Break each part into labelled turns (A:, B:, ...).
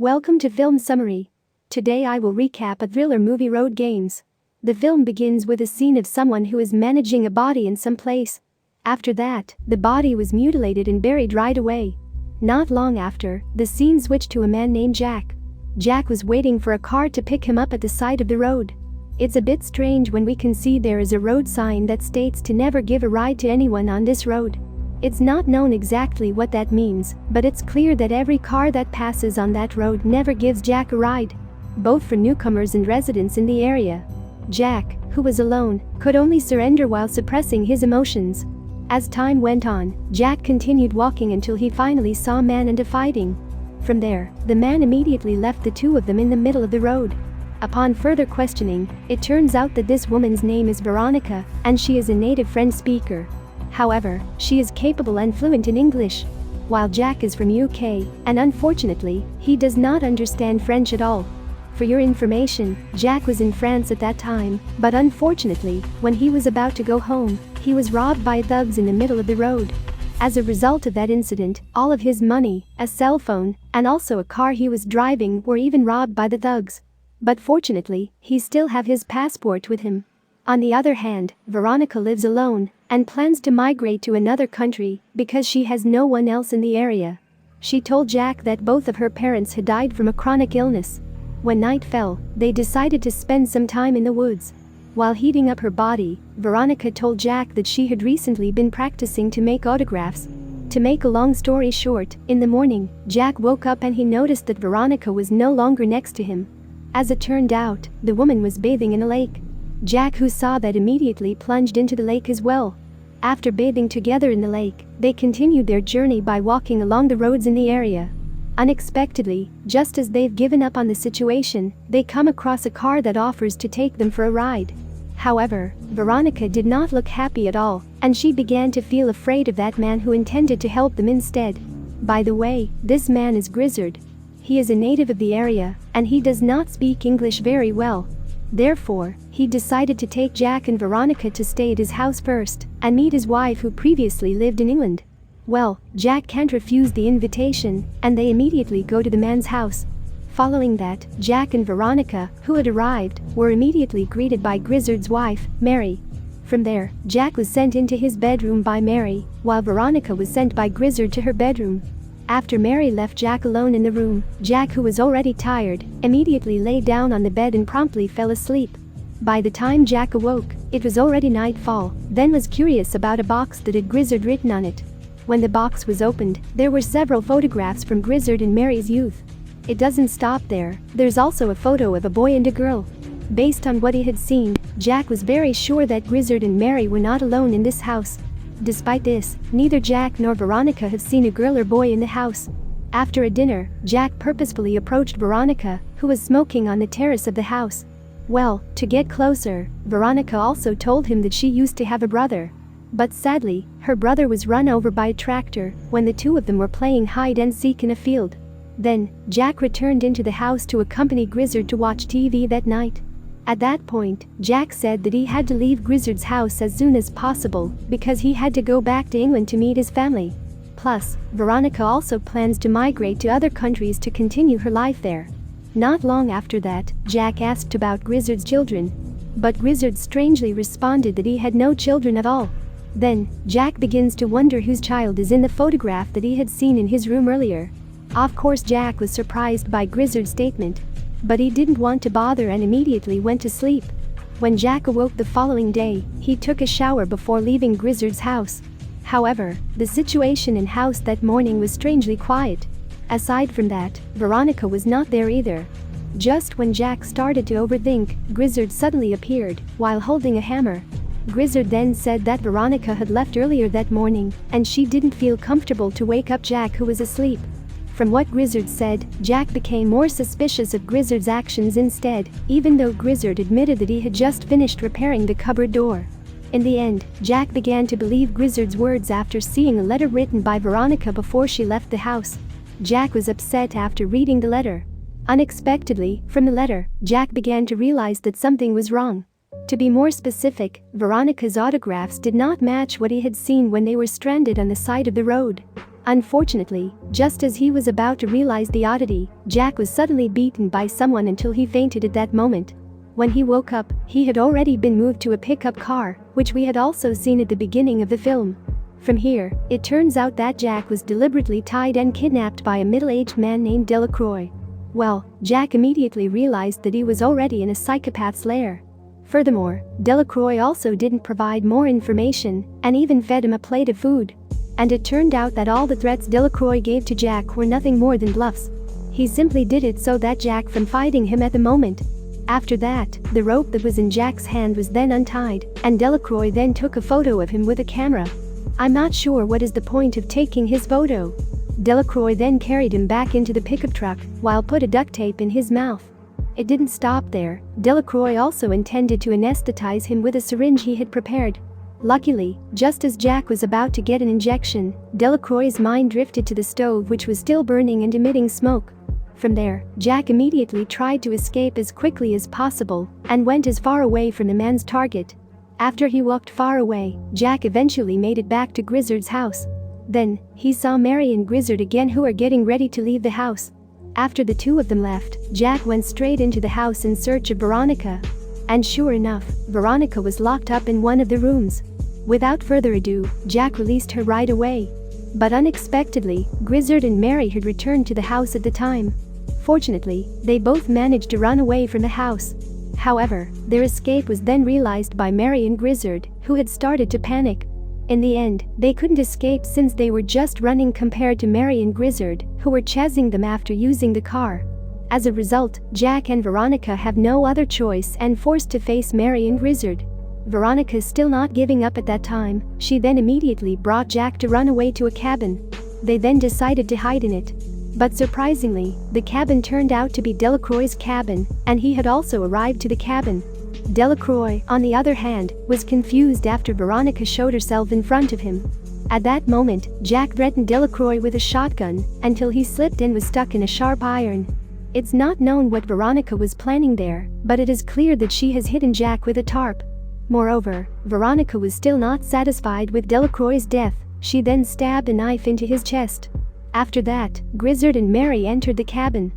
A: Welcome to Film Summary. Today I will recap a thriller movie Road Games. The film begins with a scene of someone who is managing a body in some place. After that, the body was mutilated and buried right away. Not long after, the scene switched to a man named Jack. Jack was waiting for a car to pick him up at the side of the road. It's a bit strange when we can see there is a road sign that states to never give a ride to anyone on this road. It's not known exactly what that means, but it's clear that every car that passes on that road never gives Jack a ride, both for newcomers and residents in the area. Jack, who was alone, could only surrender while suppressing his emotions. As time went on, Jack continued walking until he finally saw a man and a fighting. From there, the man immediately left the two of them in the middle of the road. Upon further questioning, it turns out that this woman's name is Veronica, and she is a native French speaker. However, she is capable and fluent in English, while Jack is from UK, and unfortunately, he does not understand French at all. For your information, Jack was in France at that time, but unfortunately, when he was about to go home, he was robbed by thugs in the middle of the road. As a result of that incident, all of his money, a cell phone, and also a car he was driving were even robbed by the thugs. But fortunately, he still have his passport with him. On the other hand, Veronica lives alone and plans to migrate to another country because she has no one else in the area. She told Jack that both of her parents had died from a chronic illness. When night fell, they decided to spend some time in the woods. While heating up her body, Veronica told Jack that she had recently been practicing to make autographs. To make a long story short, in the morning, Jack woke up and he noticed that Veronica was no longer next to him. As it turned out, the woman was bathing in a lake. Jack, who saw that, immediately plunged into the lake as well. After bathing together in the lake, they continued their journey by walking along the roads in the area. Unexpectedly, just as they've given up on the situation, they come across a car that offers to take them for a ride. However, Veronica did not look happy at all, and she began to feel afraid of that man who intended to help them instead. By the way, this man is Grizzard. He is a native of the area, and he does not speak English very well. Therefore, he decided to take Jack and Veronica to stay at his house first and meet his wife who previously lived in England. Well, Jack can't refuse the invitation, and they immediately go to the man's house. Following that, Jack and Veronica, who had arrived, were immediately greeted by Grizzard's wife, Mary. From there, Jack was sent into his bedroom by Mary, while Veronica was sent by Grizzard to her bedroom. After Mary left Jack alone in the room, Jack, who was already tired, immediately lay down on the bed and promptly fell asleep. By the time Jack awoke, it was already nightfall, then was curious about a box that had Grizzard written on it. When the box was opened, there were several photographs from Grizzard and Mary's youth. It doesn't stop there, there's also a photo of a boy and a girl. Based on what he had seen, Jack was very sure that Grizzard and Mary were not alone in this house. Despite this, neither Jack nor Veronica have seen a girl or boy in the house. After a dinner, Jack purposefully approached Veronica, who was smoking on the terrace of the house. Well, to get closer, Veronica also told him that she used to have a brother. But sadly, her brother was run over by a tractor when the two of them were playing hide and seek in a field. Then, Jack returned into the house to accompany Grizzard to watch TV that night. At that point, Jack said that he had to leave Grizzard's house as soon as possible because he had to go back to England to meet his family. Plus, Veronica also plans to migrate to other countries to continue her life there. Not long after that, Jack asked about Grizzard's children. But Grizzard strangely responded that he had no children at all. Then, Jack begins to wonder whose child is in the photograph that he had seen in his room earlier. Of course, Jack was surprised by Grizzard's statement, but he didn't want to bother and immediately went to sleep. When Jack awoke the following day, he took a shower before leaving Grizzard's house. However, the situation in house that morning was strangely quiet. Aside from that, Veronica was not there either. Just when Jack started to overthink, Grizzard suddenly appeared, while holding a hammer. Grizzard then said that Veronica had left earlier that morning, and she didn't feel comfortable to wake up Jack, who was asleep. From what Grizzard said, Jack became more suspicious of Grizzard's actions instead, even though Grizzard admitted that he had just finished repairing the cupboard door. In the end, Jack began to believe Grizzard's words after seeing a letter written by Veronica before she left the house. Jack was upset after reading the letter. Unexpectedly, from the letter, Jack began to realize that something was wrong. To be more specific, Veronica's autographs did not match what he had seen when they were stranded on the side of the road. Unfortunately, just as he was about to realize the oddity, Jack was suddenly beaten by someone until he fainted at that moment. When he woke up, he had already been moved to a pickup car, which we had also seen at the beginning of the film. From here, it turns out that Jack was deliberately tied and kidnapped by a middle-aged man named Delacroix. Well, Jack immediately realized that he was already in a psychopath's lair. Furthermore, Delacroix also didn't provide more information and even fed him a plate of food. And it turned out that all the threats Delacroix gave to Jack were nothing more than bluffs. He simply did it so that Jack from fighting him at the moment. After that, the rope that was in Jack's hand was then untied, and Delacroix then took a photo of him with a camera. I'm not sure what is the point of taking his photo. Delacroix then carried him back into the pickup truck while put a duct tape in his mouth. It didn't stop there. Delacroix also intended to anesthetize him with a syringe he had prepared. Luckily, just as Jack was about to get an injection, Delacroix's mind drifted to the stove, which was still burning and emitting smoke. From there, Jack immediately tried to escape as quickly as possible and went as far away from the man's target. After he walked far away, Jack eventually made it back to Grizzard's house. Then, he saw Mary and Grizzard again, who are getting ready to leave the house. After the two of them left, Jack went straight into the house in search of Veronica. And sure enough, Veronica was locked up in one of the rooms. Without further ado, Jack released her right away. But unexpectedly, Grizzard and Mary had returned to the house at the time. Fortunately, they both managed to run away from the house. However, their escape was then realized by Mary and Grizzard, who had started to panic. In the end, they couldn't escape since they were just running compared to Mary and Grizzard, who were chasing them after using the car. As a result, Jack and Veronica have no other choice and forced to face Mary and Grizzard. Veronica is still not giving up at that time. She then immediately brought Jack to run away to a cabin. They then decided to hide in it. But surprisingly, the cabin turned out to be Delacroix's cabin, and he had also arrived to the cabin. Delacroix, on the other hand, was confused after Veronica showed herself in front of him. At that moment, Jack threatened Delacroix with a shotgun until he slipped and was stuck in a sharp iron. It's not known what Veronica was planning there, but it is clear that she has hidden Jack with a tarp. Moreover, Veronica was still not satisfied with Delacroix's death. She then stabbed a knife into his chest. After that, Grizzard and Mary entered the cabin.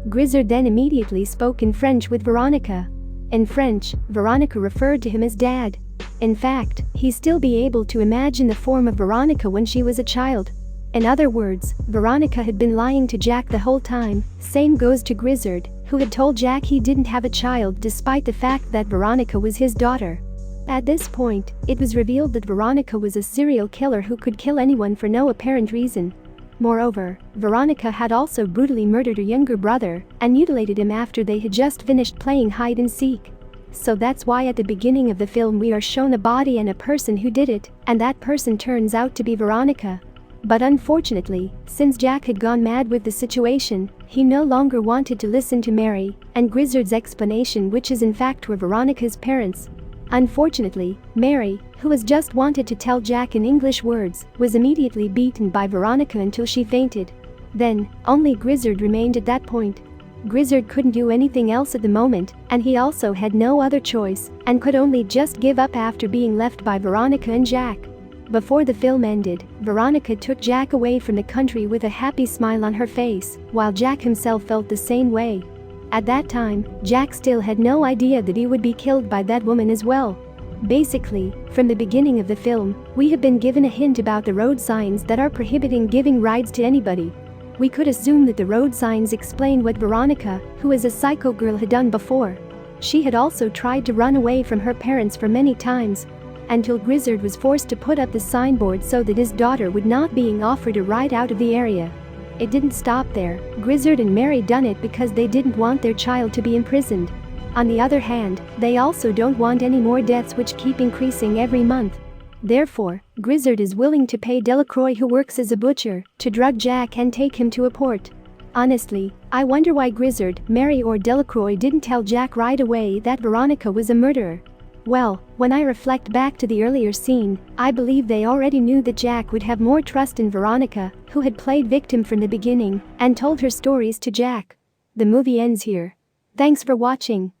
A: Grizzard then immediately spoke in French with Veronica. In French, Veronica referred to him as Dad. In fact, he'd still be able to imagine the form of Veronica when she was a child. In other words, Veronica had been lying to Jack the whole time. Same goes to Grizzard, who had told Jack he didn't have a child despite the fact that Veronica was his daughter. At this point, it was revealed that Veronica was a serial killer who could kill anyone for no apparent reason. Moreover, Veronica had also brutally murdered her younger brother and mutilated him after they had just finished playing hide and seek. So that's why at the beginning of the film we are shown a body and a person who did it, and that person turns out to be Veronica. But unfortunately, since Jack had gone mad with the situation, he no longer wanted to listen to Mary and Grizzard's explanation, which is in fact were Veronica's parents. Unfortunately, Mary, who has just wanted to tell Jack in English words, was immediately beaten by Veronica until she fainted. Then, only Grizzard remained at that point. Grizzard couldn't do anything else at the moment, and he also had no other choice, and could only just give up after being left by Veronica and Jack. Before the film ended, Veronica took Jack away from the country with a happy smile on her face, while Jack himself felt the same way. At that time, Jack still had no idea that he would be killed by that woman as well. Basically, from the beginning of the film, we have been given a hint about the road signs that are prohibiting giving rides to anybody. We could assume that the road signs explain what Veronica, who is a psycho girl, had done before. She had also tried to run away from her parents for many times, until Grizzard was forced to put up the signboard so that his daughter would not being offered a ride out of the area. It didn't stop there. Grizzard and Mary done it because they didn't want their child to be imprisoned. On the other hand, they also don't want any more deaths which keep increasing every month. Therefore, Grizzard is willing to pay Delacroix, who works as a butcher, to drug Jack and take him to a port. Honestly, I wonder why Grizzard, Mary or Delacroix didn't tell Jack right away that Veronica was a murderer. Well, when I reflect back to the earlier scene, I believe they already knew that Jack would have more trust in Veronica, who had played victim from the beginning, and told her stories to Jack. The movie ends here. Thanks for watching.